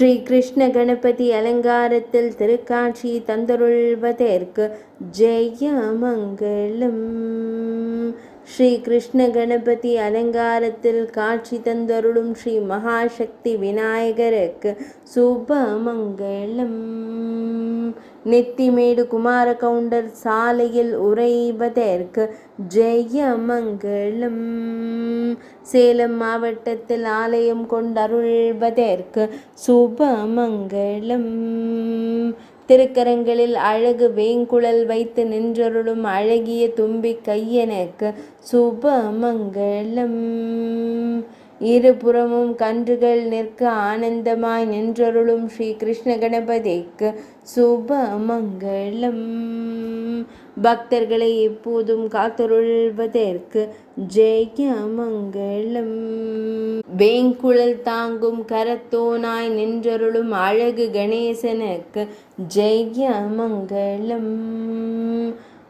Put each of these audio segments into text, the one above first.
ஸ்ரீ கிருஷ்ண கணபதி அலங்காரத்தில் திருக்காட்சி தந்தருள்வதற்கு ஜெயமங்கலம். ஸ்ரீ கிருஷ்ண கணபதி அலங்காரத்தில் காட்சி தந்தருளும் ஸ்ரீ மகாசக்தி விநாயகருக்கு சுபமங்கலம். நெத்திமேடு குமார கவுண்டர் சாலையில் உறைவதற்கு ஜெயமங்கலம். சேலம் மாவட்டத்தில் ஆலயம் கொண்டருள்வதற்கு சுபமங்கலம். திருக்கரங்களில் அழகு வேங்குழல் வைத்து நின்றருளும் அழகிய தும்பி கையனுக்கு சுபமங்கலம். இருபுறமும் கன்றுகள் நிற்க ஆனந்தமாய் நின்றருளும் ஸ்ரீ கிருஷ்ண கணபதிக்கு சுபமங்கலம். பக்தர்களை எப்போதும் காத்தருள்வதற்கு ஜெயமங்கலம். வேங்குழல் தாங்கும் கரத்தோனாய் நின்றருளும் அழகு கணேசனுக்கு ஜெயமங்கலம்.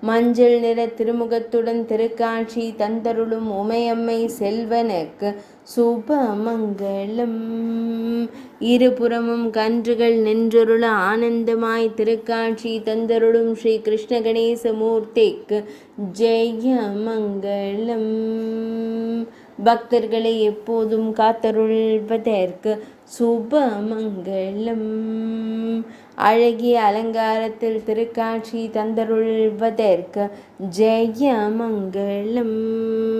மஞ்சள் நிற திருமுகத்துடன் திருக்காட்சி தந்தருளும் உமையம்மை செல்வனுக்கு சுபமங்கலம். இருபுறமும் கன்றுகள் நின்றருள ஆனந்தமாய் திருக்காட்சி தந்தருளும் ஸ்ரீ கிருஷ்ண கணேச மூர்த்திக்கு ஜெயமங்கலம். பக்தர்களை எப்போதும் காத்தருள்வதற்கு சுபமங்கலம். அழகிய அலங்காரத்தில் திருக்காட்சி தந்தருள்வதற்கு ஜெயமங்கலம்.